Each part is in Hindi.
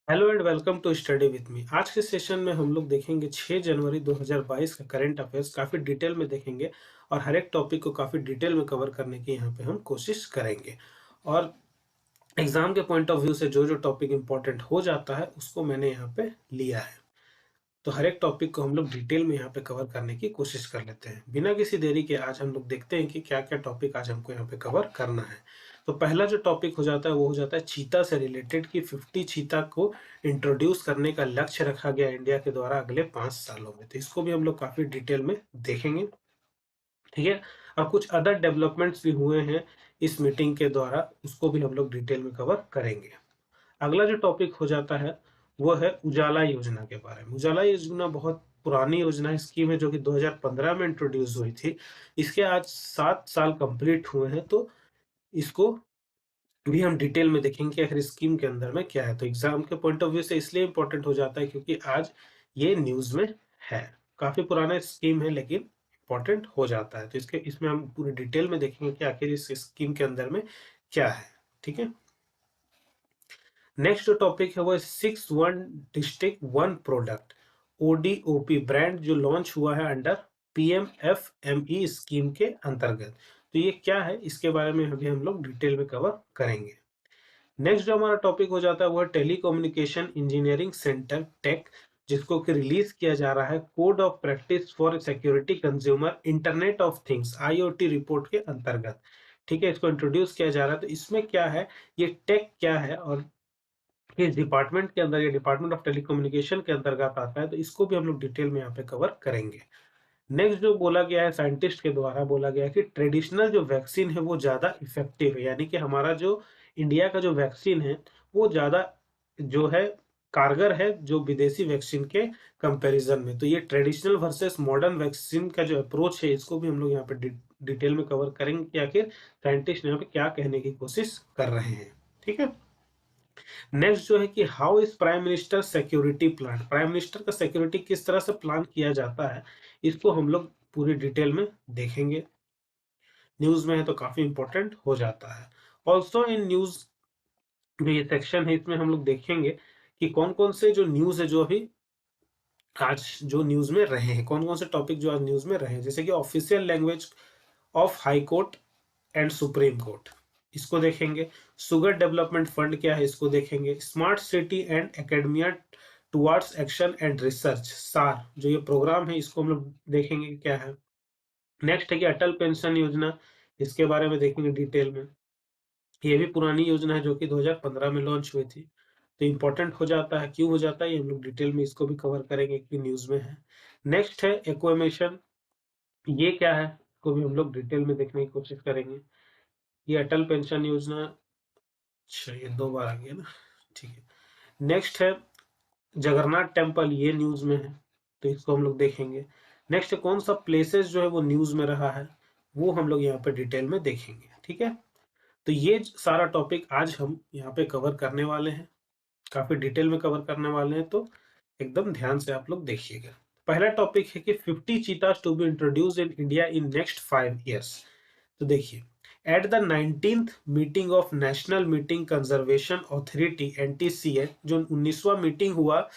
Hello and welcome to study with me. आज के सेशन में हम लोग देखेंगे 6 जनवरी 2022 का करंट अफेयर्स काफ़ी डिटेल में देखेंगे और हर एक टॉपिक को काफ़ी डिटेल में कवर करने की यहाँ पे हम कोशिश करेंगे। और एग्जाम के पॉइंट ऑफ व्यू से जो जो टॉपिक इंपॉर्टेंट हो जाता है उसको मैंने यहाँ पे लिया है। तो हर एक टॉपिक को हम लोग डिटेल में यहाँ पे कवर करने की कोशिश कर लेते हैं। बिना किसी देरी के आज हम लोग देखते हैं कि क्या क्या टॉपिक आज हमको यहाँ पे कवर करना है। तो पहला जो टॉपिक हो जाता है वो हो जाता है चीता से रिलेटेड कि 50 चीता को इंट्रोड्यूस करने का लक्ष्य रखा गया इंडिया के द्वारा अगले 5 सालों में। तो इसको भी हम लोग काफी डिटेल में देखेंगे, ठीक है। और कुछ अदर डेवलपमेंट्स भी हुए हैं इस मीटिंग के द्वारा, उसको भी हम लोग डिटेल में कवर करेंगे। अगला जो टॉपिक हो जाता है वो है उजाला योजना के बारे में। उजाला योजना बहुत पुरानी योजना स्कीम है जो कि 2015 में इंट्रोड्यूस हुई थी। इसके आज 7 साल कंप्लीट हुए हैं। तो इसको भी हम डिटेल में देखेंगे कि आखिर स्कीम के अंदर में क्या है। तो एग्जाम के पॉइंट ऑफ व्यू से इसलिए इंपॉर्टेंट हो जाता है क्योंकि आज ये न्यूज में है। काफी पुराना स्कीम है लेकिन इंपॉर्टेंट हो जाता है। तो इसमें हम पूरी डिटेल में देखेंगे कि आखिर इस स्कीम के अंदर में क्या है, ठीक है। नेक्स्ट जो टॉपिक है वो 6 डिस्ट्रिक्ट 1 प्रोडक्ट ODOP ब्रांड जो लॉन्च हुआ है अंडर PMFME स्कीम के अंतर्गत। तो ये क्या है इसके बारे में अभी हम लोग डिटेल में कवर करेंगे। नेक्स्ट जो हमारा टॉपिक हो जाता है वो है टेलीकम्युनिकेशन इंजीनियरिंग सेंटर टेक, जिसको कि रिलीज किया जा रहा है code of practice for security consumer internet of things IoT report के अंतर्गत, ठीक है। इसको इंट्रोड्यूस किया जा रहा है। तो इसमें क्या है, ये टेक क्या है और किस डिपार्टमेंट के अंदर, ये डिपार्टमेंट ऑफ टेलीकम्युनिकेशन के अंतर्गत आता है, तो इसको भी हम लोग डिटेल में यहाँ पे कवर करेंगे। नेक्स्ट जो बोला गया है, साइंटिस्ट के द्वारा बोला गया है कि ट्रेडिशनल जो वैक्सीन है वो ज्यादा इफेक्टिव है, यानी कि हमारा जो इंडिया का जो वैक्सीन है वो ज्यादा जो है कारगर है जो विदेशी वैक्सीन के कंपैरिजन में। तो ये ट्रेडिशनल वर्सेस मॉडर्न वैक्सीन का जो अप्रोच है इसको भी हम लोग यहाँ पे डिटेल में कवर करेंगे कि आखिर साइंटिस्ट यहाँ पे क्या कहने की कोशिश कर रहे हैं, ठीक है। नेक्स्ट जो है कि how is prime minister security plan, prime minister का सिक्योरिटी किस तरह से प्लान किया जाता है, इसको हम लोग पूरी डिटेल में देखेंगे। न्यूज में है तो काफी इंपॉर्टेंट हो जाता है। ऑल्सो इन न्यूज जो ये सेक्शन है इसमें हम लोग देखेंगे कि कौन कौन से जो न्यूज है जो अभी आज जो न्यूज में रहे हैं, कौन कौन से टॉपिक जो आज न्यूज में रहे हैं, जैसे कि official language of high court and supreme court, इसको देखेंगे। शुगर डेवलपमेंट फंड क्या है इसको देखेंगे। Smart city and academia towards action and research सार जो ये प्रोग्राम है इसको हम लोग देखेंगे क्या है। नेक्स्ट है कि अटल पेंशन योजना, इसके बारे में देखेंगे डिटेल में। ये भी पुरानी योजना है जो कि 2015 में लॉन्च हुई थी। तो इंपॉर्टेंट हो जाता है, क्यों हो जाता है ये हम लोग डिटेल में इसको भी कवर करेंगे कि न्यूज में है। नेक्स्ट है एक्वेमेशन, ये क्या है इसको भी हम लोग डिटेल में देखने की कोशिश करेंगे। ये अटल पेंशन योजना, अच्छा ये 2 बार आ गया ना, ठीक है। नेक्स्ट है जगन्नाथ टेम्पल, ये न्यूज में है तो इसको हम लोग देखेंगे। नेक्स्ट कौन सा प्लेसेस जो है वो न्यूज में रहा है वो हम लोग यहाँ पे डिटेल में देखेंगे, ठीक है। तो ये सारा टॉपिक आज हम यहाँ पे कवर करने वाले हैं, काफी डिटेल में कवर करने वाले हैं। तो एकदम ध्यान से आप लोग देखिएगा। पहला टॉपिक है कि 50 cheetahs to be introduce in India in next 5 years. तो देखिए, at the 19th meeting of national meeting conservation authority NTCA, जो 19वां मीटिंग हुआ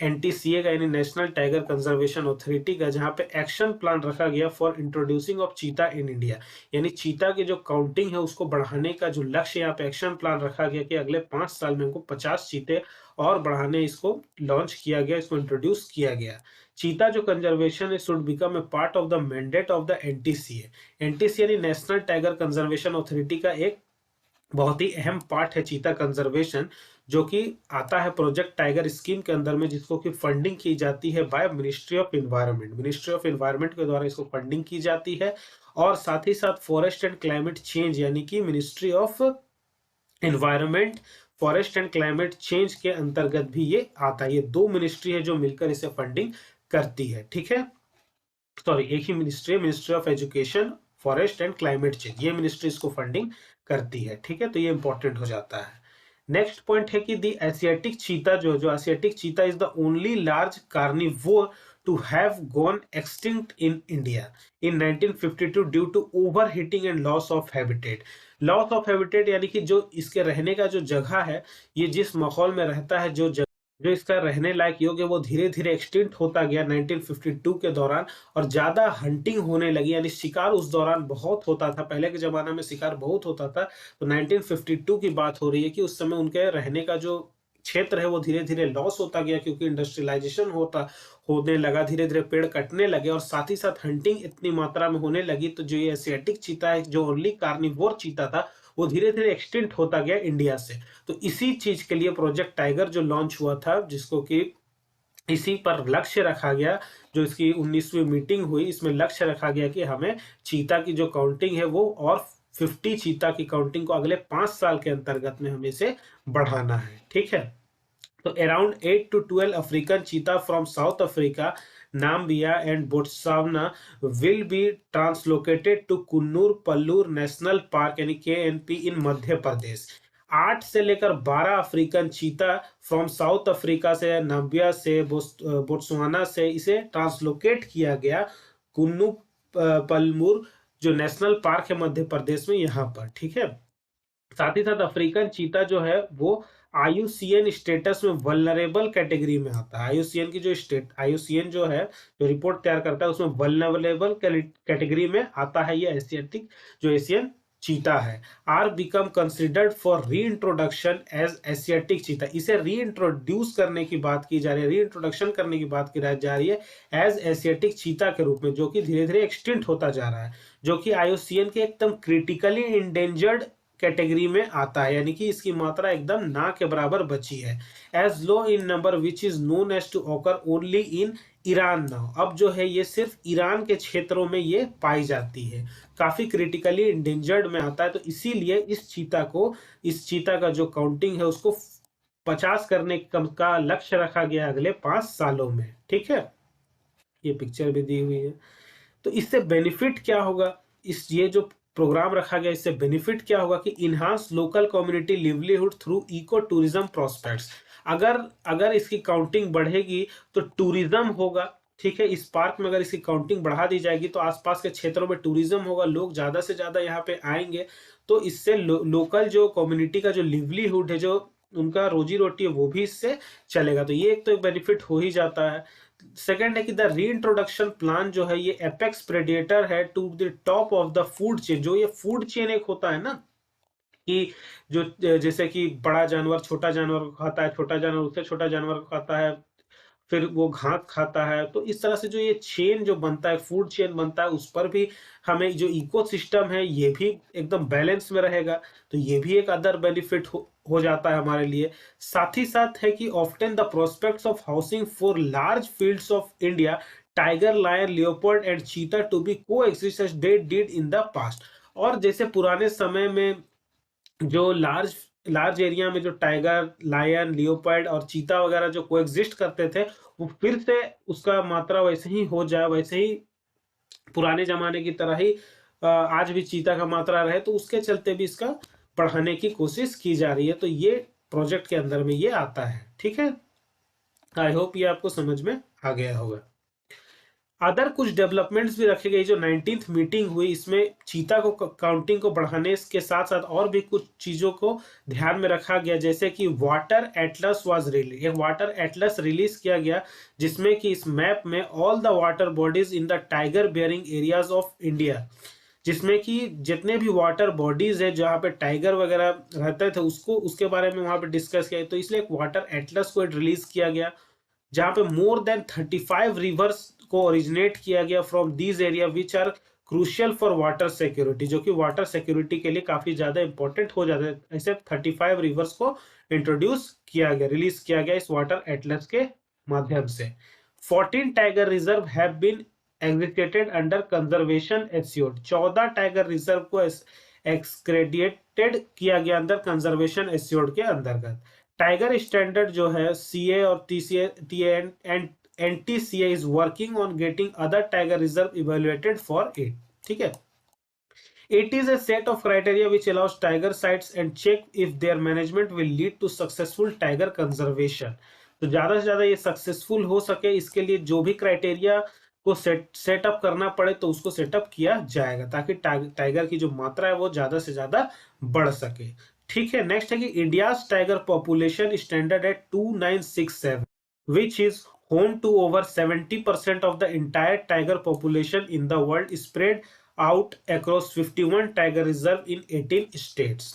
NTCA का यानी नेशनल टाइगर कंजर्वेशन अथॉरिटी का, जहां पे एक्शन प्लान रखा गया फॉर इंट्रोड्यूसिंग ऑफ चीता इन इंडिया, यानी चीता की जो काउंटिंग है उसको बढ़ाने का जो लक्ष्य यहाँ पे एक्शन प्लान रखा गया कि अगले 5 साल में हमको 50 चीते और बढ़ाने, इसको लॉन्च किया गया, इसको इंट्रोड्यूस किया गया। चीता जो कंजर्वेशन है should become a part of the mandate of the NTCA। NTCA यानी नेशनल टाइगर कंजर्वेशन अथॉरिटी का एक बहुत ही अहम पार्ट है चीता कंजर्वेशन, जो कि आता है प्रोजेक्ट टाइगर स्कीम के अंदर में, जिसको कि फंडिंग की जाती है by ministry of environment. Ministry of environment के द्वारा इसको फंडिंग की जाती है। और साथ ही साथ फॉरेस्ट एंड क्लाइमेट चेंज यानी कि ministry of environment, forest and climate change के अंतर्गत भी ये आता है। ये 2 मिनिस्ट्री है जो मिलकर इसे फंडिंग करती है, ठीक है। सॉरी, एक ही मिनिस्ट्री है, ministry of education, forest and climate change, ये मिनिस्ट्री इसको फंडिंग करती है, ठीक है। तो ये इंपॉर्टेंट हो जाता है। नेक्स्ट पॉइंट है कि दी एशियाटिक चीता जो Asiatic cheetah is the only large carnivore to have gone extinct in India in 1952 due to over heating and loss of habitat. Loss of habitat यानी कि जो इसके रहने का जो जगह है, ये जिस माहौल में रहता है, जो जो इसका रहने लायक योग्य वो धीरे-धीरे एक्सटिंक्ट होता गया 1952 के दौरान और ज़्यादा हंटिंग होने लगी, यानी शिकार उस दौरान बहुत होता था। पहले के ज़माना में शिकार बहुत होता था, तो 1952 की बात हो रही है कि उस समय उनके रहने का जो क्षेत्र है वो धीरे-धीरे लॉस होता गया, क्योंकि इंडस्ट्रियलाइज़ेशन होने लगा, धीरे-धीरे पेड़ कटने लगे और साथ ही साथ हंटिंग इतनी मात्रा में होने लगी, तो जो ये एशियाटिक चीता है, जो ओनली कार्निवोर चीता था, वो धीरे-धीरे एक्सटिंक्ट होता गया इंडिया से। तो इसी चीज के लिए प्रोजेक्ट टाइगर जो लॉन्च हुआ था, जिसको कि इसी पर लक्ष्य रखा गया, जो इसकी 19वीं मीटिंग हुई, इसमें लक्ष्य रखा गया कि हमें चीता की जो काउंटिंग है वो और 50 चीता की काउंटिंग को अगले 5 साल के अंतर्गत में हमें इसे बढ़ाना है। ठीक है, तो around 8 to 12 African cheetah from South Africa, Namibia and Botswana will be translocated to Kuno Palpur national park यानी KNP इन मध्य प्रदेश। 8 से लेकर 12 African cheetah from South Africa से, नाम्बिया से, बोट्सवाना से इसे ट्रांसलोकेट किया गया कुन्नू पल्मूर जो नेशनल पार्क है मध्य प्रदेश में, यहाँ पर। ठीक है, साथ ही साथ अफ्रीकन चीता जो है वो IUCN स्टेटस में वल्नरेबल कैटेगरी में आता है। IUCN की जो IUCN जो है, जो रिपोर्ट तैयार करता है, उसमें वल्नरेबल कैटेगरी में आता है ये एशियाटिक जो एशियन चीता है। Are become considered for reintroduction as Asiatic cheetah. इसे री इंट्रोड्यूस करने की बात की जा रही है, री इंट्रोडक्शन करने की बात की जा रही है एज एशियाटिक चीता के रूप में, जो कि धीरे धीरे एक्सटिंक्ट होता जा रहा है, जो कि IUCN के एकदम क्रिटिकली इंडेंजर्ड कैटेगरी में आता है, यानी कि इसकी मात्रा एकदम ना के बराबर बची है। As low in number which is known as to occur only in Iran now. अब जो है ये सिर्फ ईरान के क्षेत्रों में ये पाई जाती है, काफी क्रिटिकली इंडेंजर्ड में आता है, तो इसीलिए इस चीता का जो काउंटिंग है उसको 50 करने का लक्ष्य रखा गया अगले 5 सालों में। ठीक है, ये पिक्चर भी दी हुई है। तो इससे बेनिफिट क्या होगा, ये जो प्रोग्राम रखा गया, इससे बेनिफिट क्या होगा कि enhance local community livelihood through eco tourism prospects. अगर अगर इसकी काउंटिंग बढ़ेगी तो टूरिज्म होगा। ठीक है, इस पार्क में अगर इसकी काउंटिंग बढ़ा दी जाएगी तो आसपास के क्षेत्रों में टूरिज्म होगा, लोग ज्यादा से ज्यादा यहाँ पे आएंगे, तो इससे लोकल जो कम्युनिटी का जो लिवलीहुड है, जो उनका रोजी रोटी है, वो भी इससे चलेगा। तो ये एक तो बेनिफिट हो ही जाता है। सेकंड है कि द रीइंट्रोडक्शन प्लान जो है ये एपेक्स प्रेडिएटर है to the top of the food chain. जो ये फूड चेन एक होता है ना, कि जो जैसे कि बड़ा जानवर छोटा जानवर को खाता है, छोटा जानवर उससे छोटा जानवर को खाता है, फिर वो घास खाता है, तो इस तरह से जो ये चेन जो बनता है, फूड चेन बनता है, उस पर भी हमें जो इकोसिस्टम है ये भी एकदम बैलेंस में रहेगा। तो ये भी एक अदर बेनिफिट हो जाता है हमारे लिए। साथ ही साथ है कि often the prospects of housing for large fields of India tiger, lion, leopard and cheetah to be coexist as they did in the past. और जैसे पुराने समय में जो लार्ज लार्ज एरिया में जो टाइगर, लायन, लियोपर्ड और चीता वगैरह जो कोएग्जिस्ट करते थे, वो फिर से उसका मात्रा वैसे ही हो जाए, वैसे ही पुराने जमाने की तरह ही आज भी चीता का मात्रा रहे, तो उसके चलते भी इसका बढ़ाने की कोशिश की जा रही है। तो ये प्रोजेक्ट के अंदर में ये आता है। ठीक है, आई होप ये आपको समझ में आ गया होगा। अदर कुछ डेवलपमेंट्स भी रखे गए। जो 19th मीटिंग हुई, इसमें चीता को काउंटिंग को बढ़ाने के साथ साथ और भी कुछ चीजों को ध्यान में रखा गया, जैसे कि वाटर एटलस वाज रिलीज, एक वाटर एटलस रिलीज किया गया, जिसमें कि इस मैप में all the water bodies in the tiger bearing areas of India, जिसमें कि जितने भी वाटर बॉडीज है जहाँ पे टाइगर वगैरह रहते थे उसको, उसके बारे में वहां पे डिस्कस किया। तो इसलिए एक वाटर एटलस को रिलीज किया गया, जहां पे मोर देन 35 रिवर्स को ओरिजिनेट किया गया from these area which are crucial for water security, जो कि वाटर सिक्योरिटी के लिए काफी ज्यादा इंपॉर्टेंट हो जाता है। ऐसे 35 रिवर्स को इंट्रोड्यूस किया गया, रिलीज किया गया इस वाटर एटलस के माध्यम से। 14 tiger reserve have been aggregated under conservation assured. 14 tiger reserve को एक्सक्रेडिटेड किया गया अंदर कंजर्वेशन एस्योर्ड के अंतर्गत। टाइगर स्टैंडर्ड जो है CA और TCA and NTCA is working on getting other tiger reserve evaluated for it. ठीक है, it is a set of criteria which allows tiger sites and check if their management will lead to successful tiger conservation। तो ज्यादा से ज्यादा ये सक्सेसफुल हो सके, इसके लिए जो भी क्राइटेरिया को सेटअप करना पड़े तो उसको सेटअप किया जाएगा, ताकि टाइगर की जो मात्रा है वो ज्यादा से ज्यादा बढ़ सके। ठीक है। नेक्स्ट है कि India's tiger population standard at 2967 which is home to over 70% of the entire tiger population in the world, spread out across 51 tiger reserve in 18 states.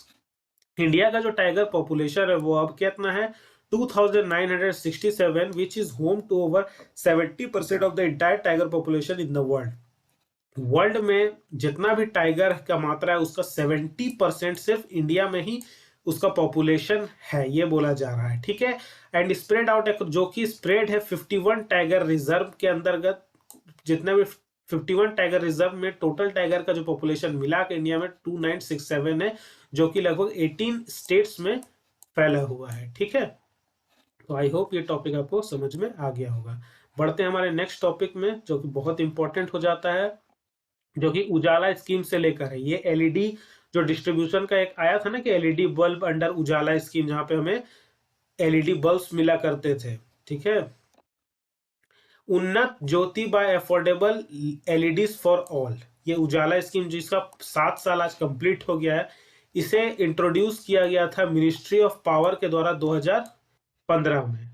India का जो टाइगर पॉपुलेशन है वो अब कितना है 2967, which is home to over 70% of the entire tiger population in the world. World में जितना भी टाइगर का मात्रा है उसका 70% सिर्फ इंडिया में ही उसका पॉपुलेशन है, ये बोला जा रहा है। ठीक है। एंड स्प्रेड आउट, जो कि स्प्रेड है 51 टाइगर रिजर्व के अंतर्गत। जितने भी 51 टाइगर रिजर्व में टोटल टाइगर का जो पॉपुलेशन मिला के इंडिया में 2967 है, जो कि लगभग 18 स्टेट्स में फैला हुआ है। ठीक है। तो आई होप ये टॉपिक आपको समझ में आ गया होगा। बढ़ते हैं हमारे नेक्स्ट टॉपिक में, जो कि बहुत इंपॉर्टेंट हो जाता है, जो कि उजाला स्कीम से लेकर है। ये एलईडी जो डिस्ट्रीब्यूशन का एक आया था ना कि एलईडी बल्ब अंडर उजाला स्कीम, जहां पे हमें एलईडी बल्ब्स मिला करते थे। ठीक है। Unnat Jyoti by affordable LEDs for all, ये उजाला स्कीम जिसका 7 साल आज कंप्लीट हो गया है, इसे इंट्रोड्यूस किया गया था मिनिस्ट्री ऑफ पावर के द्वारा 2015 में,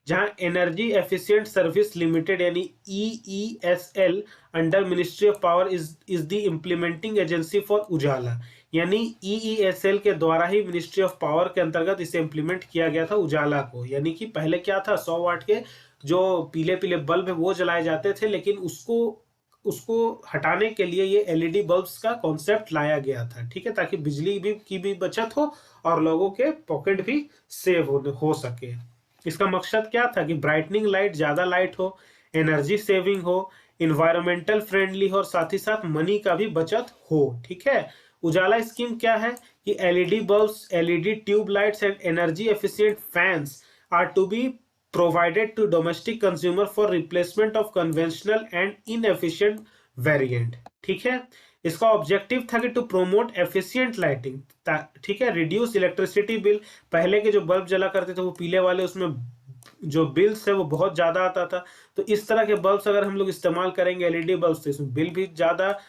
जहां एनर्जी एफिशिएंट सर्विस लिमिटेड यानी EESL under ministry of power is the implementing agency for Ujala. यानी EESL के द्वारा ही मिनिस्ट्री ऑफ पावर के अंतर्गत इसे इम्प्लीमेंट किया गया था उजाला को। यानी कि पहले क्या था, 100 वाट के जो पीले पीले बल्ब है वो जलाए जाते थे, लेकिन उसको हटाने के लिए ये एलईडी बल्ब्स का कॉन्सेप्ट लाया गया था। ठीक है। ताकि बिजली की भी बचत हो और लोगों के पॉकेट भी सेव हो सके। इसका मकसद क्या था कि ब्राइटनिंग लाइट, ज्यादा लाइट हो, एनर्जी सेविंग हो, इन्वायरमेंटल फ्रेंडली हो और साथ ही साथ मनी का भी बचत हो। ठीक है। उजाला स्कीम क्या है कि LED bulbs, LED tube lights and energy efficient fans are to be provided to domestic consumer for replacement of conventional and inefficient variant। ठीक है। इसका ऑब्जेक्टिव था कि टू प्रोमोट एफिशिएंट लाइटिंग। ठीक है। रिड्यूस इलेक्ट्रिसिटी बिल, पहले के जो बल्ब जला करते थे वो पीले वाले, उसमें जो बिल्स है वो बहुत ज्यादा आता था। तो इस तरह के बल्ब्स अगर हम लोग इस्तेमाल करेंगे एलईडी बल्ब्स, तो इसमें बिल भी ज्यादा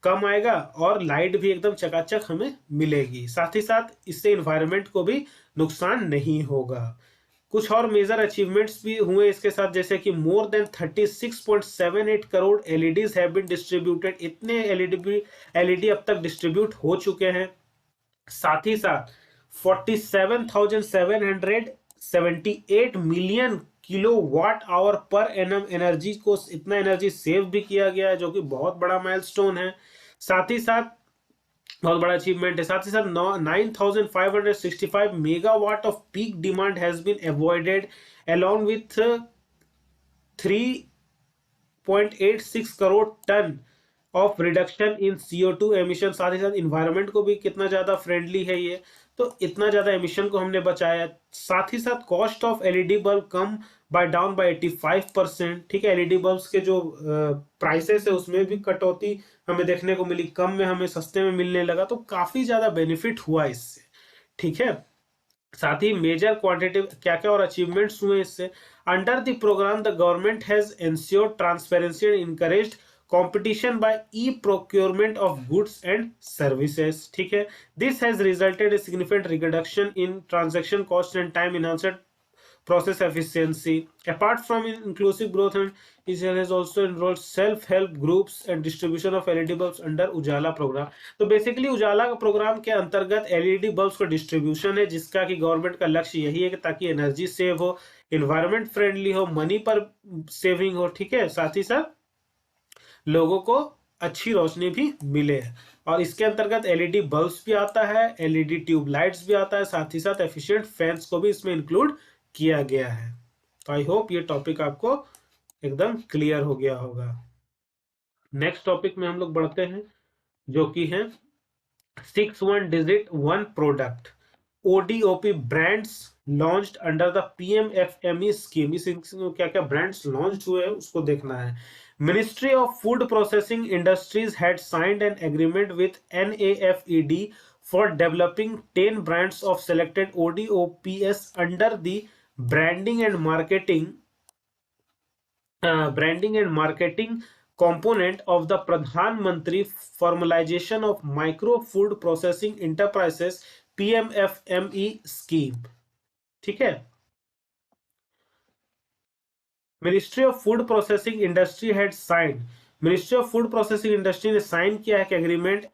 कम आएगा और लाइट भी एकदम चकाचक हमें मिलेगी। साथ ही साथ इससे इन्वायरमेंट को भी नुकसान नहीं होगा। कुछ और मेजर अचीवमेंट्स भी हुए इसके साथ, जैसे कि more than 36.78 crore LEDs have been distributed. इतने एलईडी अब तक डिस्ट्रीब्यूट हो चुके हैं। साथ ही साथ 47,778 million kilowatt hour per annum energy को, इतना एनर्जी सेव भी किया गया है, जो कि बहुत बड़ा माइलस्टोन है। साथ ही साथ बहुत बड़ा अचीवमेंट है। साथ ही साथ 9,565 megawatt of peak demand has been avoided along with 3.86 crore tonne of reduction in CO2 emission. साथ ही साथ इन्वायरमेंट को भी कितना ज्यादा फ्रेंडली है ये, तो इतना ज्यादा एमिशन को हमने बचाया। साथ ही साथ cost of LED bulb come down by 85%। ठीक है। एलईडी बल्ब्स के जो प्राइसेस है उसमें भी कटौती हमें देखने को मिली, कम में हमें सस्ते में मिलने लगा, तो काफी ज्यादा बेनिफिट हुआ इससे। ठीक है। साथ ही मेजर क्वांटिटिव क्या क्या और अचीवमेंट्स हुए इससे। Under the programme the government has ensured transparency and encouraged competition by e-procurement of goods and services। ठीक है। This has resulted in significant reduction in transaction cost and time, enhanced process efficiency। Apart from inclusive growth, and it has also enrolled self-help groups and distribution of LED bulbs under Ujala programme. तो बेसिकली उजाला प्रोग्राम के अंतर्गत LED बल्ब्स का डिस्ट्रीब्यूशन है, जिसका कि गवर्नमेंट का लक्ष्य यही है कि ताकि एनर्जी सेव हो, इन्वायरमेंट फ्रेंडली हो, मनी पर सेविंग हो। ठीक है। साथ ही साथ लोगों को अच्छी रोशनी भी मिले। और इसके अंतर्गत एलईडी बल्ब्स भी आता है, एलईडी ट्यूब लाइट्स भी आता है, साथ ही साथ एफिशिएंट फैंस को भी इसमें इंक्लूड किया गया है। तो आई होप ये टॉपिक आपको एकदम क्लियर हो गया होगा। नेक्स्ट टॉपिक में हम लोग बढ़ते हैं, जो कि है 61 digit 1 product ODOP brands launched under the PMFME scheme. इस क्या क्या ब्रांड्स लॉन्च हुए हैं उसको देखना है। Ministry of Food Processing Industries had signed an agreement with NAFED for developing 10 brands of selected ODOPS under the branding and marketing component of the Pradhan Mantri Formalization of Micro Food Processing Enterprises PMFME scheme. ठीक है, ministry of food processing industry had sign, ministry of food processing industry ने साइन किया है कि एग्रीमेंट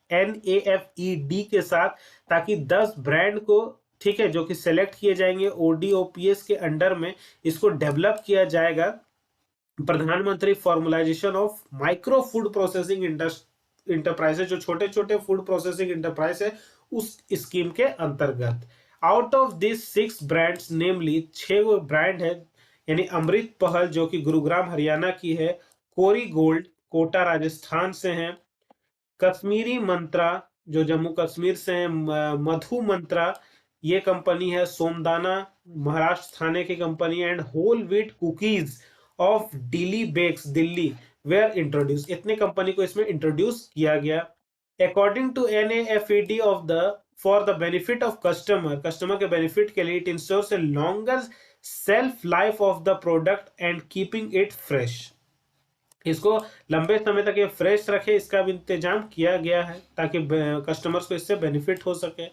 NAFED के साथ, ताकि 10 ब्रांड को, ठीक है, जो कि सेलेक्ट किए जाएंगे ODOPS के अंडर में, इसको डेवलप किया जाएगा प्रधानमंत्री formalisation of micro food processing enterprises, जो छोटे छोटे फूड प्रोसेसिंग इंटरप्राइज है, उस स्कीम के अंतर्गत। Out of this 6 brands, namely 6 brand है, यानी अमृत पहल जो कि गुरुग्राम हरियाणा की है, कोरी गोल्ड कोटा राजस्थान से है, कश्मीरी मंत्रा जो जम्मू कश्मीर से है, मधु मंत्रा ये कंपनी है, सोमदाना महाराष्ट्र थाने की company, and whole wheat cookies of Delhi bakes Delhi were introduce, इतने कंपनी को इसमें इंट्रोड्यूस किया गया। According to NAFED of the for the benefit of customer, customer के बेनिफिट के लिए, it ensures a longer shelf life of the product and keeping it fresh, इसको लंबे समय तक ये फ्रेश रखे, इसका भी इंतजाम किया गया है ताकि कस्टमर्स को इससे बेनिफिट हो सके।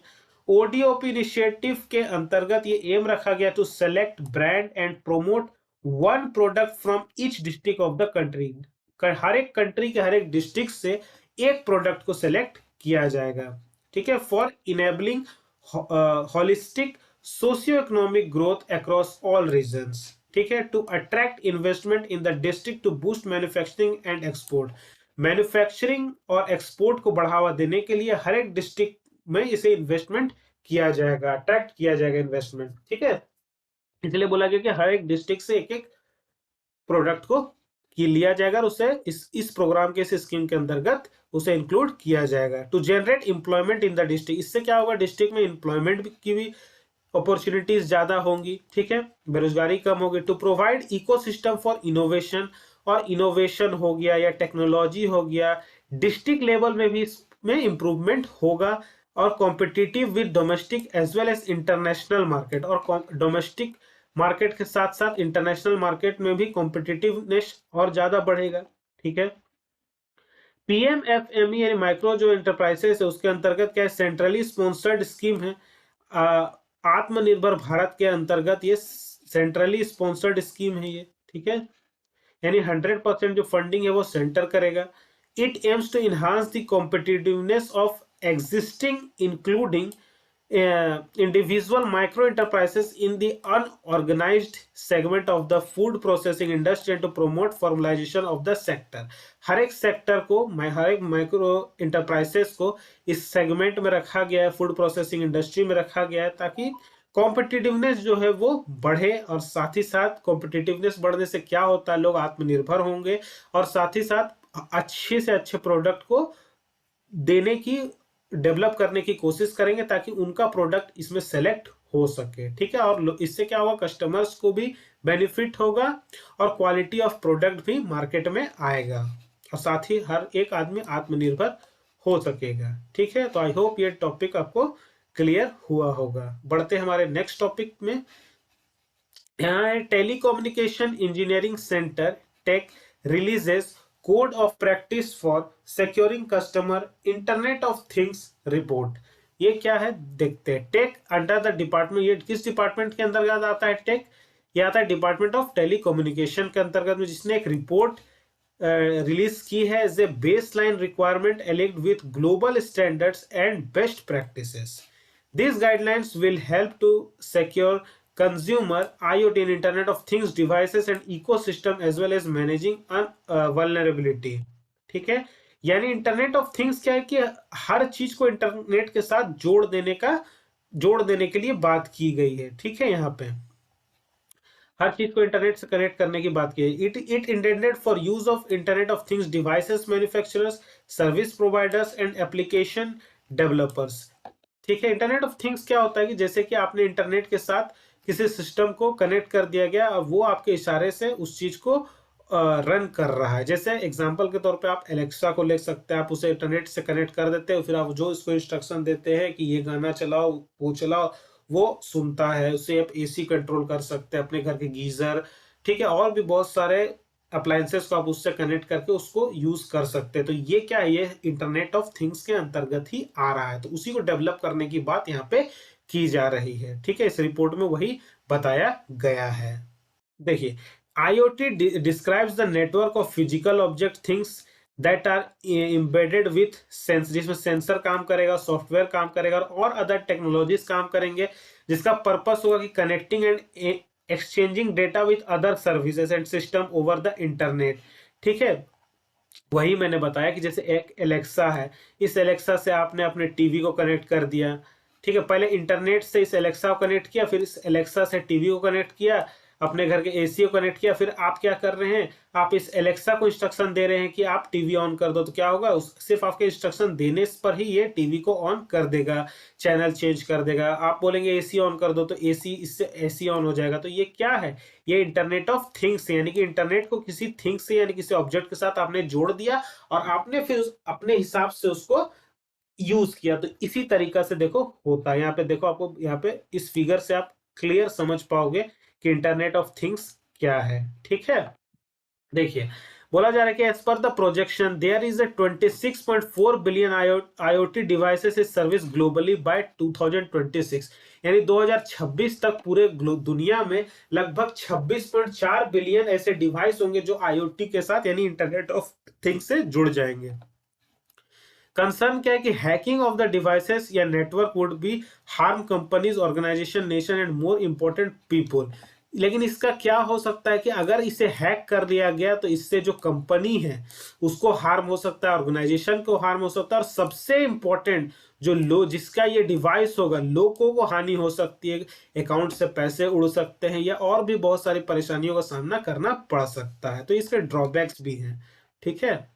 ODOP इनिशिएटिव के अंतर्गत ये एम रखा गया to select brand and promote one product from each district of the country, हर एक कंट्री के हर एक डिस्ट्रिक्ट से एक प्रोडक्ट को सेलेक्ट किया जाएगा। ठीक है, for enabling holistic socio economic growth across all regions. ठीक है, to attract investment in the district to boost manufacturing and export, manufacturing और एक्सपोर्ट को बढ़ावा देने के लिए हर एक डिस्ट्रिक्ट में इसे इन्वेस्टमेंट किया जाएगा, अट्रैक्ट किया जाएगा इन्वेस्टमेंट। ठीक है, इसलिए बोला गया कि हर एक डिस्ट्रिक्ट से एक एक प्रोडक्ट को लिया जाएगा और उसे इस प्रोग्राम के, इस स्कीम के अंतर्गत उसे इंक्लूड किया जाएगा। To generate employment in the district, इससे क्या होगा, डिस्ट्रिक्ट में एम्प्लॉयमेंट की भी अपॉर्चुनिटीज ज्यादा होंगी। ठीक है, बेरोजगारी कम होगी। To provide ecosystem for innovation, और इनोवेशन हो गया या टेक्नोलॉजी हो गया, डिस्ट्रिक्ट लेवल में भी इसमें इंप्रूवमेंट होगा, और competitive with domestic as well as international market, और डोमेस्टिक मार्केट के साथ साथ इंटरनेशनल मार्केट में भी कॉम्पिटिटिवनेस और ज्यादा बढ़ेगा। ठीक है, PMFME यानी माइक्रो जो एंटरप्राइजेस है, उसके अंतर्गत क्या है, सेंट्रली स्पॉन्सर्ड स्कीम है, आत्मनिर्भर भारत के अंतर्गत ये सेंट्रली स्पॉन्सर्ड स्कीम है ये। ठीक है, यानी 100% जो फंडिंग है वो सेंटर करेगा। It aims to enhance the competitiveness of existing including individual micro enterprises in the unorganized segment of the food processing industry and to promote formalization of the sector। हर एक सेक्टर को, हर एक माइक्रो इंटरप्राइजेस को इस सेगमेंट में रखा गया है, फूड प्रोसेसिंग इंडस्ट्री में रखा गया है, ताकि कॉम्पिटिटिवनेस जो है वो बढ़े, और साथ ही साथ कॉम्पिटिटिवनेस बढ़ने से क्या होता है, लोग आत्मनिर्भर होंगे, और साथ ही साथ अच्छे से अच्छे प्रोडक्ट को देने की, डेवलप करने की कोशिश करेंगे, ताकि उनका प्रोडक्ट इसमें सेलेक्ट हो सके। ठीक है, और इससे क्या होगा, कस्टमर्स को भी बेनिफिट होगा, और क्वालिटी ऑफ प्रोडक्ट भी मार्केट में आएगा, और साथ ही हर एक आदमी आत्मनिर्भर हो सकेगा। ठीक है, तो आई होप ये टॉपिक आपको क्लियर हुआ होगा। बढ़ते हमारे नेक्स्ट टॉपिक में। यहाँ है telecommunication engineering centre tech releases code of practice for securing customer internet of things report. ये क्या है देखते हैं। टेक अंडर द डिपार्टमेंट, ये किस डिपार्टमेंट के अंतर्गत आता है टेक, ये आता है डिपार्टमेंट ऑफ टेलीकम्युनिकेशन के अंतर्गत में, जिसने एक रिपोर्ट रिलीज की है as a baseline requirement aligned with global standards and best practices. These guidelines will help to secure consumer IoT and Internet of Things devices and ecosystem as well as managing vulnerability। ठीक है, यानी इंटरनेट ऑफ थिंग्स क्या है कि हर चीज को इंटरनेट के साथ जोड़ देने के लिए बात की गई है। ठीक है, यहाँ पे हर चीज को इंटरनेट से कनेक्ट करने की बात की है। It intended for use of internet of things devices manufacturers, service providers and application developers. ठीक है, इंटरनेट ऑफ थिंग्स क्या होता है कि जैसे कि आपने इंटरनेट के साथ किसी सिस्टम को कनेक्ट कर दिया गया, और वो आपके इशारे से उस चीज को रन कर रहा है। जैसे एग्जांपल के तौर पे आप एलेक्सा को ले सकते हैं, आप उसे इंटरनेट से कनेक्ट कर देते हैं, फिर आप जो इसको इंस्ट्रक्शन देते हैं कि ये गाना चलाओ, वो चलाओ, वो सुनता है। उससे आप AC कंट्रोल कर सकते हैं, अपने घर के गीजर, ठीक है, और भी बहुत सारे अप्लायंसेस को आप उससे कनेक्ट करके उसको यूज कर सकते हैं। तो ये क्या है, ये इंटरनेट ऑफ थिंग्स के अंतर्गत ही आ रहा है। तो उसी को डेवलप करने की बात यहाँ पे की जा रही है। ठीक है, इस रिपोर्ट में वही बताया गया है। देखिए, IoT describes the network of physical object things that are embedded with sense, जिसमें सेंसर काम करेगा, सॉफ्टवेयर काम करेगा और अदर टेक्नोलॉजीज काम करेंगे, जिसका पर्पस होगा कि connecting and exchanging data with other services and system over the internet. ठीक है, वही मैंने बताया कि जैसे एक एलेक्सा है, इस एलेक्सा से आपने अपने टीवी को कनेक्ट कर दिया। ठीक है, पहले इंटरनेट से इस एलेक्सा को कनेक्ट किया, फिर इस एलेक्सा से टीवी को कनेक्ट किया, अपने घर के एसी को कनेक्ट किया, फिर आप क्या कर रहे हैं, आप इस एलेक्सा को इंस्ट्रक्शन दे रहे हैं कि आप टीवी ऑन कर दो। तो क्या होगा, सिर्फ आपके इंस्ट्रक्शन देने पर ही ये टीवी को ऑन कर देगा, चैनल चेंज कर देगा। आप बोलेंगे एसी ऑन कर दो तो एसी, इससे एसी ऑन हो जाएगा। तो ये क्या है, ये इंटरनेट ऑफ थिंग्स, यानी कि इंटरनेट को किसी थिंग से यानी किसी ऑब्जेक्ट के साथ आपने जोड़ दिया और आपने फिर अपने हिसाब से उसको यूज किया। तो इसी तरीका से देखो होता है। यहाँ पे देखो, आपको यहाँ पे इस फिगर से आप क्लियर समझ पाओगे कि इंटरनेट ऑफ थिंग्स क्या है। ठीक है, देखिए बोला जा रहा है कि as per the projection there is a 26.4 billion IoT devices is service globally by 2026, यानी 2026 तक पूरे दुनिया में लगभग 26.4 बिलियन ऐसे डिवाइस होंगे जो IoT के साथ यानी इंटरनेट ऑफ थिंग्स से जुड़ जाएंगे। कंसर्न क्या है कि हैकिंग ऑफ द डिवाइसेस या network would be harm companies, organisation, nation and more important people. लेकिन इसका क्या हो सकता है कि अगर इसे हैक कर दिया गया तो इससे जो कंपनी है उसको हार्म हो सकता है, ऑर्गेनाइजेशन को हार्म हो सकता है, और सबसे इंपॉर्टेंट जो लो जिसका ये डिवाइस होगा, लोगों को हानि हो सकती है, अकाउंट से पैसे उड़ सकते हैं या और भी बहुत सारी परेशानियों का सामना करना पड़ सकता है। तो इसके ड्रॉबैक्स भी हैं। ठीक है,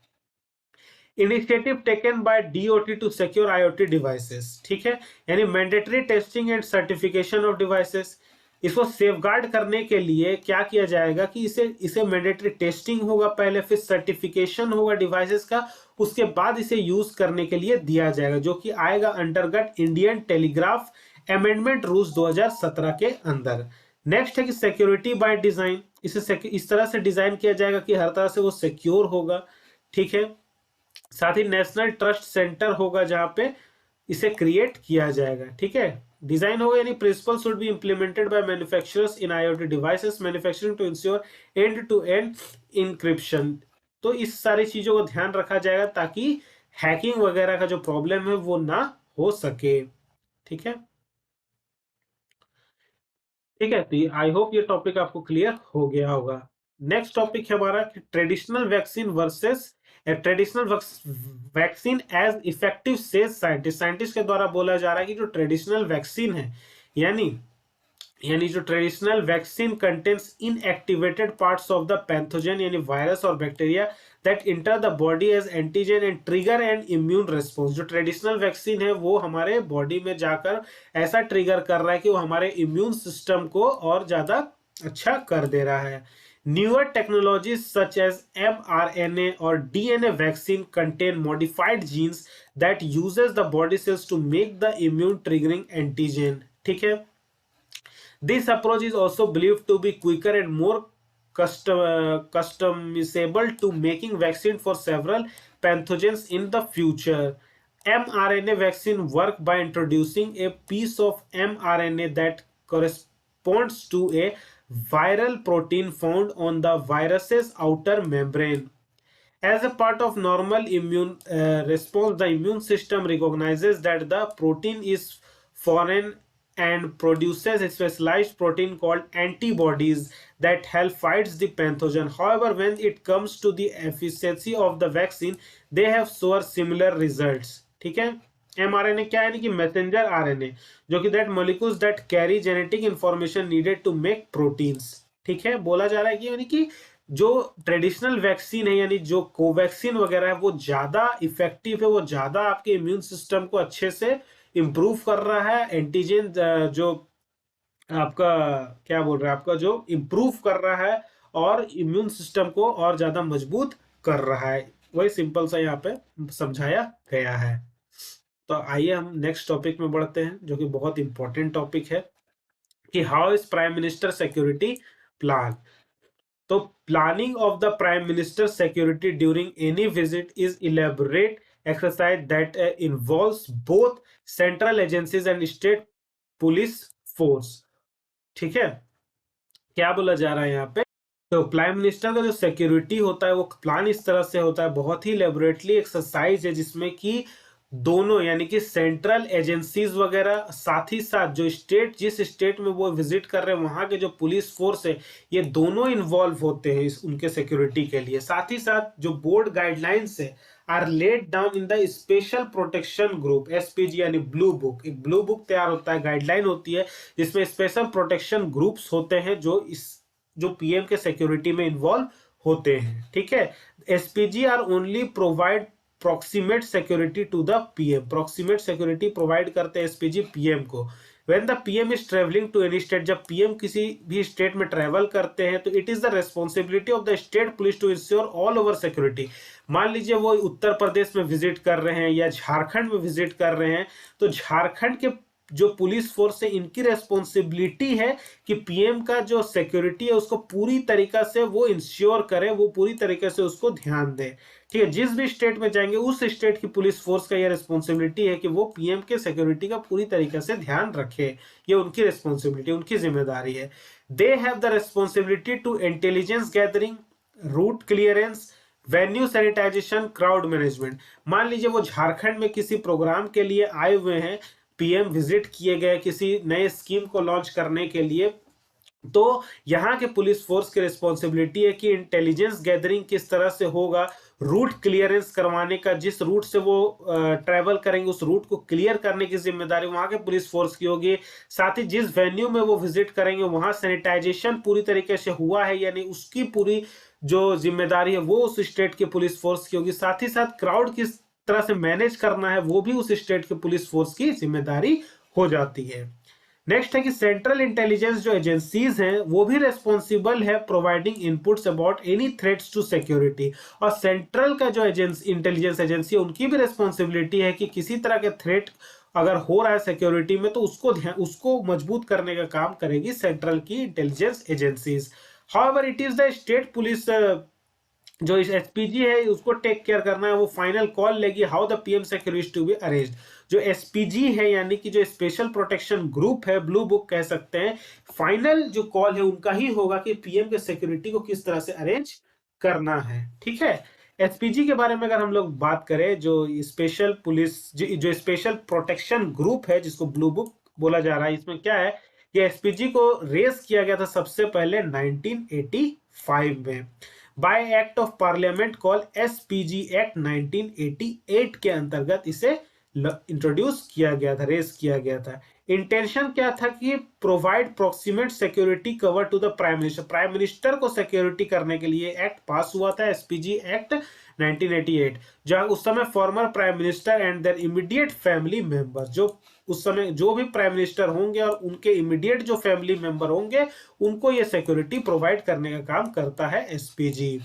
initiative taken by DOT to secure IoT devices. ठीक है, यानी mandatory testing and certification of devices. इसको सेफगार्ड करने के लिए क्या किया जाएगा कि इसे मैंडेटरी टेस्टिंग होगा पहले, फिर सर्टिफिकेशन होगा डिवाइसेस का, उसके बाद इसे यूज करने के लिए दिया जाएगा, जो कि आएगा अंतर्गत इंडियन टेलीग्राफ अमेंडमेंट रूल्स 2017 के अंदर। नेक्स्ट है कि सिक्योरिटी बाय डिजाइन, इसे इस तरह से डिजाइन किया जाएगा कि हर तरह से वो सिक्योर होगा। ठीक है, साथ ही नेशनल ट्रस्ट सेंटर होगा जहां पे इसे क्रिएट किया जाएगा। ठीक है, डिजाइन होगा यानी principle should be implemented by manufacturers in IoT devices manufacturing to ensure end to end encryption. तो इस सारी चीजों को ध्यान रखा जाएगा ताकि हैकिंग वगैरह का जो प्रॉब्लम है वो ना हो सके। ठीक है, ठीक है, तो आई होप ये टॉपिक आपको क्लियर हो गया होगा। नेक्स्ट टॉपिक है हमारा कि traditional vaccine versus traditional vaccine as effective says scientist. Scientist के द्वारा बोला जा रहा है कि जो ट्रेडिशनल वैक्सीन है, यानी जो traditional vaccine contains inactivated parts of the pathogen यानी वायरस और bacteria that enter the body as antigen and trigger and immune response. जो ट्रेडिशनल वैक्सीन है वो हमारे बॉडी में जाकर ऐसा ट्रिगर कर रहा है कि वो हमारे इम्यून सिस्टम को और ज्यादा अच्छा कर दे रहा है। Newer technologies such as mRNA or DNA vaccine contain modified genes that uses the body cells to make the immune triggering antigen। ठीक है, this approach is also believed to be quicker and more customizable to making vaccine for several pathogens in the future. mRNA vaccine work by introducing a piece of mRNA that corresponds to a viral protein found on the virus's outer membrane. As a part of normal immune response, the immune system recognizes that the protein is foreign and produces a specialized protein called antibodies that help fights the pathogen. However, when it comes to the efficacy of the vaccine, they have shown similar results. ठीक है, mRNA क्या है, यानी कि मैसेंजर RNA, जो कि that molecules that carry genetic information needed to make proteins. ठीक है, बोला जा रहा है कि यानी कि जो ट्रेडिशनल वैक्सीन है यानी जो कोवैक्सीन वगैरह है वो ज्यादा इफेक्टिव है, वो ज्यादा आपके इम्यून सिस्टम को अच्छे से इंप्रूव कर रहा है। एंटीजन जो आपका क्या बोल रहा है, आपका जो इंप्रूव कर रहा है और इम्यून सिस्टम को और ज्यादा मजबूत कर रहा है। वही सिंपल सा यहाँ पे समझाया गया है। तो आइए हम नेक्स्ट टॉपिक में बढ़ते हैं जो कि बहुत इंपॉर्टेंट टॉपिक है कि how is prime minister security plan. तो planning of the prime minister security during any visit is elaborate exercise that involves both central agencies and state police force. ठीक है, क्या बोला जा रहा है यहाँ पे? तो प्राइम मिनिस्टर का जो सिक्योरिटी होता है वो प्लान इस तरह से होता है, बहुत ही लेबोरेटली एक्सरसाइज है, जिसमें कि दोनों यानी कि सेंट्रल एजेंसीज वगैरह, साथ ही साथ जो स्टेट, जिस स्टेट में वो विजिट कर रहे हैं वहां के जो पुलिस फोर्स है, ये दोनों इन्वॉल्व होते हैं इस उनके सिक्योरिटी के लिए। साथ ही साथ जो बोर्ड गाइडलाइंस है are laid down in the special protection group SPG, यानी ब्लू बुक। एक ब्लू बुक तैयार होता है, गाइडलाइन होती है, जिसमें स्पेशल प्रोटेक्शन ग्रुप्स होते हैं जो पीएम के सिक्योरिटी में इन्वॉल्व होते हैं। ठीक है, SPG are only provide proximate security to the PM. Proximate security provide करते हैं एसपीजी पीएम को। When the PM is travelling to any state, जब पीएम किसी भी स्टेट में ट्रेवल करते हैं तो it is the responsibility of the state police to ensure all over security. मान लीजिए वो उत्तर प्रदेश में विजिट कर रहे हैं या झारखंड में विजिट कर रहे हैं, तो झारखंड के जो पुलिस फोर्स है इनकी रेस्पॉन्सिबिलिटी है कि पीएम का जो सिक्योरिटी है उसको पूरी तरीका से वो इंश्योर करें, वो पूरी तरीके से उसको ध्यान दें। ठीक है, जिस भी स्टेट में जाएंगे उस स्टेट की पुलिस फोर्स का यह रिस्पॉन्सिबिलिटी है कि वो पीएम के सिक्योरिटी का पूरी तरीके से ध्यान रखे। ये उनकी रिस्पॉन्सिबिलिटी, उनकी जिम्मेदारी है। They have the responsibility to intelligence gathering, route clearance, venue sanitisation, crowd management. मान लीजिए वो झारखंड में किसी प्रोग्राम के लिए आए हुए हैं, पीएम विजिट किए गए किसी नए स्कीम को लॉन्च करने के लिए, तो यहाँ के पुलिस फोर्स की रिस्पॉन्सिबिलिटी है कि इंटेलिजेंस गैदरिंग किस तरह से होगा, रूट क्लियरेंस करवाने का, जिस रूट से वो ट्रेवल करेंगे उस रूट को क्लियर करने की जिम्मेदारी वहां के पुलिस फोर्स की होगी। साथ ही जिस वेन्यू में वो विजिट करेंगे वहां सैनिटाइजेशन पूरी तरीके से हुआ है यानी उसकी पूरी जो जिम्मेदारी है वो उस स्टेट के पुलिस फोर्स की होगी। साथ ही साथ क्राउड किस तरह से मैनेज करना है वो भी उस स्टेट के पुलिस फोर्स की जिम्मेदारी हो जाती है। नेक्स्ट है कि सेंट्रल इंटेलिजेंस जो एजेंसीज हैं वो भी रेस्पॉन्सिबल है providing inputs about any threats to security. और सेंट्रल का जो इंटेलिजेंस एजेंसी है उनकी भी रेस्पॉन्सिबिलिटी है कि किसी तरह के थ्रेट अगर हो रहा है सिक्योरिटी में तो उसको मजबूत करने का काम करेगी सेंट्रल की intelligence agencies. However it is the state police जो इस एसपीजी है उसको टेक केयर करना है, वो फाइनल कॉल लेगी how the PM security to be arranged. जो एसपीजी है यानी कि जो स्पेशल प्रोटेक्शन ग्रुप है, ब्लू बुक कह सकते हैं, फाइनल जो कॉल है उनका ही होगा कि पीएम के सिक्योरिटी को किस तरह से अरेंज करना है। ठीक है, एसपीजी के बारे में अगर हम लोग बात करें, जो स्पेशल पुलिस जो स्पेशल प्रोटेक्शन ग्रुप है जिसको ब्लू बुक बोला जा रहा है, इसमें क्या है कि एसपीजी को रेस किया गया था सबसे पहले 1985 में bye act of parliament call SPG act 1988 के अंतर्गत इसे इंट्रोड्यूस किया गया था, रेस किया गया था। इंटेंशन क्या था कि provide proximate security cover to the prime minister. Prime minister को सिक्योरिटी करने के लिए एक्ट पास हुआ था, एसपीजी एक्ट 1988, जहां उस समय former prime minister and their immediate family members, जो उस समय जो भी प्राइम मिनिस्टर होंगे और उनके इमीडिएट जो फैमिली मेंबर होंगे उनको ये सिक्योरिटी प्रोवाइड करने का काम करता है SPG.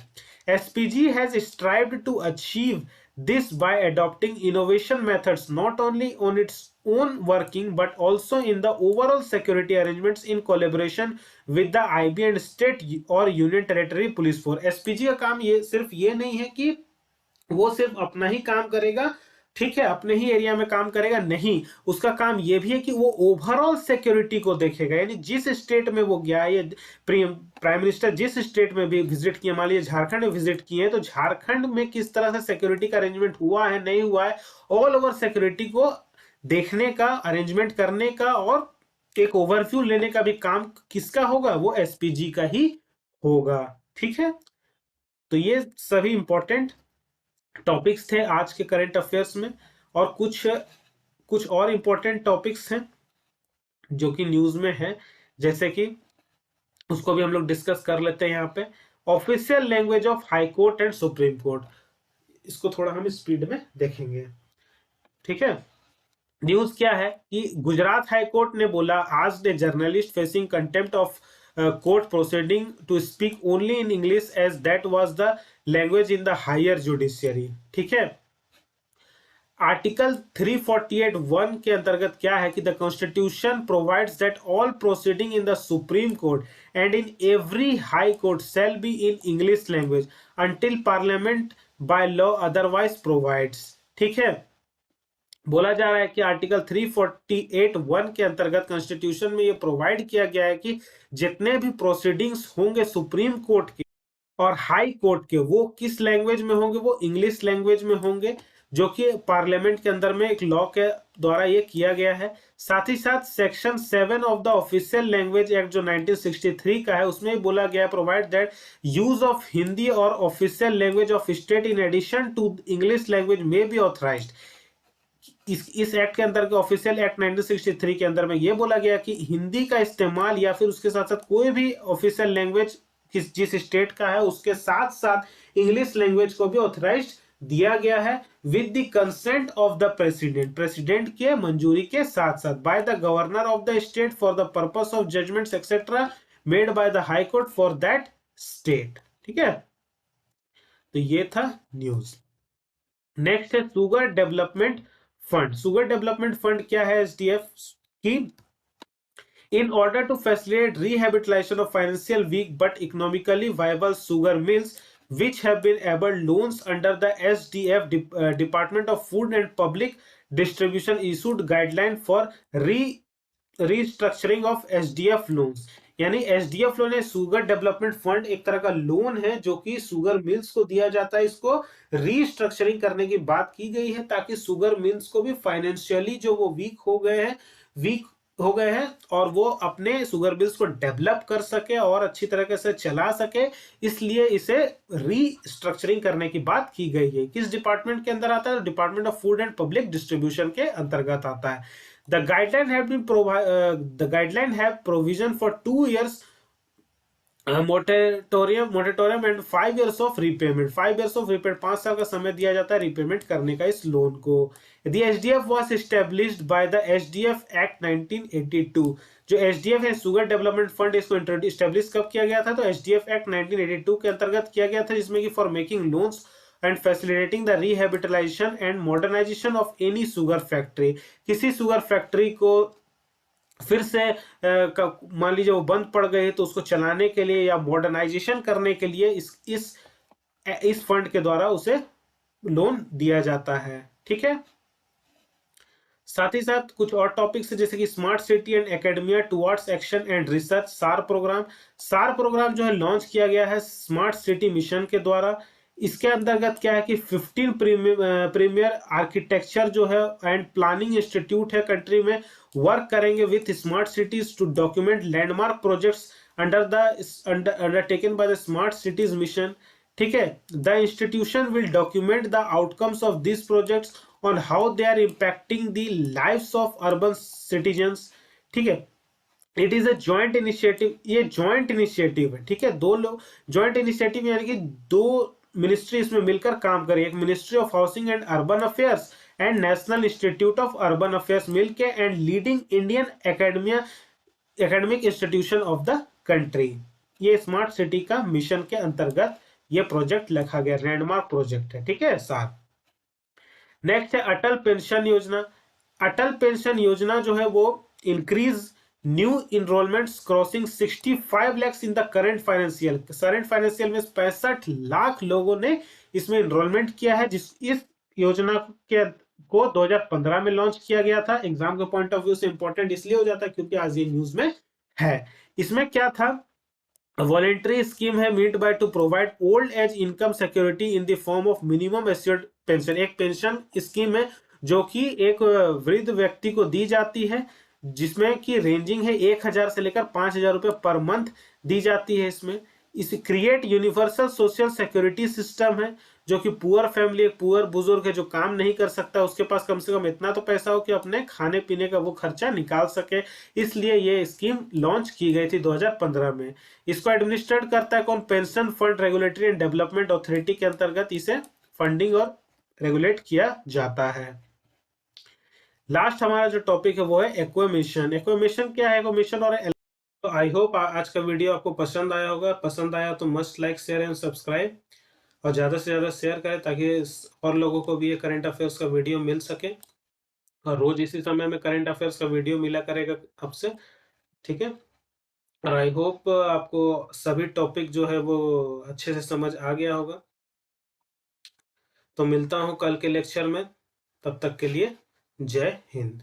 SPG has strived to achieve this by adopting innovation methods not only on its own working but also in the overall security arrangements in collaboration with the IB and state or union territory police force। SPG का काम ये सिर्फ ये नहीं है कि वो सिर्फ अपना ही काम करेगा, ठीक है, अपने ही एरिया में काम करेगा, नहीं, उसका काम ये भी है कि वो ओवरऑल सिक्योरिटी को देखेगा। यानी जिस स्टेट में वो गया है, प्राइम मिनिस्टर जिस स्टेट में भी विजिट किया, मान लीजिए झारखंड में विजिट किए तो झारखंड में किस तरह से सिक्योरिटी का अरेंजमेंट हुआ है नहीं हुआ है, ऑल ओवर सिक्योरिटी को देखने का, अरेंजमेंट करने का और एक ओवरव्यू लेने का भी काम किसका होगा, वो एसपीजी का ही होगा। ठीक है, तो ये सभी इंपॉर्टेंट टॉपिक्स थे आज के करंट अफेयर्स में, और कुछ और इंपॉर्टेंट टॉपिक्स हैं जो कि न्यूज में है, जैसे कि उसको भी हम लोग डिस्कस कर लेते हैं यहाँ पे। Official language of high court and supreme court, इसको थोड़ा हम स्पीड में देखेंगे। ठीक है, न्यूज क्या है कि गुजरात हाई कोर्ट ने बोला आज the journalist facing contempt of court proceeding to speak only in English as that was the language in the higher judiciary. ठीक है, आर्टिकल 348(1) के अंतर्गत क्या है कि the constitution provides that all proceeding in the supreme court and in every high court shall be in English language until parliament by law otherwise provides. ठीक है, बोला जा रहा है कि आर्टिकल 348(1) के अंतर्गत कॉन्स्टिट्यूशन में ये प्रोवाइड किया गया है कि जितने भी प्रोसीडिंग्स होंगे सुप्रीम कोर्ट के और हाई कोर्ट के, वो किस लैंग्वेज में होंगे, वो इंग्लिश लैंग्वेज में होंगे, जो कि पार्लियामेंट के अंदर में एक लॉ के द्वारा ये किया गया है। साथ ही साथ section 7 of the official language act जो 1963 का है, उसमें बोला गया provide that use of Hindi और official language of state in addition to English language may be authorised. इस एक्ट के अंदर के ऑफिशियल एक्ट 1963 के अंदर में ये बोला गया कि हिंदी का इस्तेमाल या फिर उसके साथ साथ कोई भी ऑफिशियल लैंग्वेज जिस स्टेट का है उसके साथ साथ इंग्लिश लैंग्वेज को भी ऑथराइज्ड दिया गया है with the consent of the president, president के मंजूरी के साथ साथ, by the governor of the state for the purpose of judgments etcetera made by the high court for that state. ठीक है, तो ये था न्यूज। नेक्स्ट है sugar development fund. Sugar development fund क्या है एसडीएफ की? In order to facilitate rehabilitation of financially weak but economically viable sugar mills, which have been able loans under the SDF Department of Food and Public Distribution issued guideline for restructuring of SDF loans। यानी एसडीएफ लोन है, शुगर डेवलपमेंट फंड, एक तरह का लोन है जो कि शुगर मिल्स को दिया जाता है। इसको रीस्ट्रक्चरिंग करने की बात की गई है ताकि शुगर मिल्स को भी फाइनेंशियली जो वो वीक हो गए हैं और वो अपने शुगर मिल्स को डेवलप कर सके और अच्छी तरीके से चला सके, इसलिए इसे रीस्ट्रक्चरिंग करने की बात की गई है। किस डिपार्टमेंट के अंदर आता है? Department of food and public distribution के अंतर्गत आता है। The guideline have provision for 2 years moratorium and 5 years of repayment। 5 years of repayment, 5 साल का समय दिया जाता है रिपेमेंट करने का इस लोन को। The SDF was established by the SDF Act 1982। जो SDF है शुगर डेवलपमेंट फंड, इसको इस्टेब्लिश कब किया गया था? तो SDF Act 1982 के अंतर्गत किया गया था, जिसमें कि for making loans and facilitating the rehabilitation and modernization of any sugar factory। किसी शुगर फैक्ट्री को फिर से मान लीजिए वो बंद पड़ गए तो उसको चलाने के लिए या मॉडर्नाइजेशन करने के लिए इस फंड के द्वारा उसे लोन दिया जाता है। ठीक है, साथ ही साथ कुछ और टॉपिक्स जैसे कि smart city and academia towards action and research, सार प्रोग्राम जो है लॉन्च किया गया है स्मार्ट सिटी मिशन के द्वारा। इसके अंतर्गत क्या है कि 15 प्रीमियर आर्किटेक्चर जो है एंड प्लानिंग इंस्टीट्यूट है कंट्री में वर्क करेंगे with smart cities to document landmark projects undertaken by the smart cities mission. ठीक है, the institution will document the outcomes of this projects on how they are impacting the lives of urban citizens. ठीक है, it is a joint initiative, ये जॉइंट इनिशिएटिव है। ठीक है, दो लोग जॉइंट इनिशिएटिव यानी कि दो मिनिस्ट्री इसमें मिलकर काम करेगी, एक ministry of housing and urban affairs and national institute of urban affairs मिलके and leading Indian academic institution of the country. ये स्मार्ट सिटी का मिशन के अंतर्गत ये प्रोजेक्ट लिखा गया, लैंडमार्क प्रोजेक्ट है। ठीक है सर, नेक्स्ट है अटल पेंशन योजना। अटल पेंशन योजना जो है वो increase new enrolments crossing 65 lakhs in the current financial में 65 लाख लोगों ने इसमें इनरोलमेंट किया है। इस योजना को 2015 में लॉन्च किया गया था। एग्जाम के पॉइंट ऑफ व्यू से इंपॉर्टेंट इसलिए हो जाता है क्योंकि आज ये न्यूज में है। इसमें क्या था? वॉलेंट्री स्कीम है meet by to provide old age income security in the form of minimum assured pension. एक पेंशन स्कीम है जो कि एक वृद्ध व्यक्ति को दी जाती है, जिसमें कि रेंजिंग है 1000 से लेकर 5000 रुपए पर मंथ दी जाती है। इसमें इस create universal social security system है जो कि पुअर फैमिली, एक पुअर बुजुर्ग है जो काम नहीं कर सकता, उसके पास कम से कम इतना तो पैसा हो कि अपने खाने पीने का वो खर्चा निकाल सके, इसलिए ये स्कीम लॉन्च की गई थी 2015 में। इसको एडमिनिस्ट्रेट करता है कौन? Pension fund regulatory and development authority के अंतर्गत इसे फंडिंग और रेगुलेट किया जाता है। लास्ट हमारा जो टॉपिक है वो है एक्वेमेशन। एक्वेमेशन क्या है? एक्वेमेशन और तो आई होप आज का वीडियो आपको पसंद आया होगा। पसंद आया तो must like share and subscribe. और ज़्यादा से ज़्यादा शेयर करें ताकि और लोगों को भी ये करंट अफेयर्स का वीडियो मिल सके। और रोज़ इसी समय में करंट अफेयर्स का वीडियो मिला करेगा आपसे, ठीक है? और आई होप आपको सभी टॉपिक जो है वो अच्छे से समझ आ गया होगा। तो मिलता हूँ कल के लेक्चर में, तब तक के लिए जय हिंद।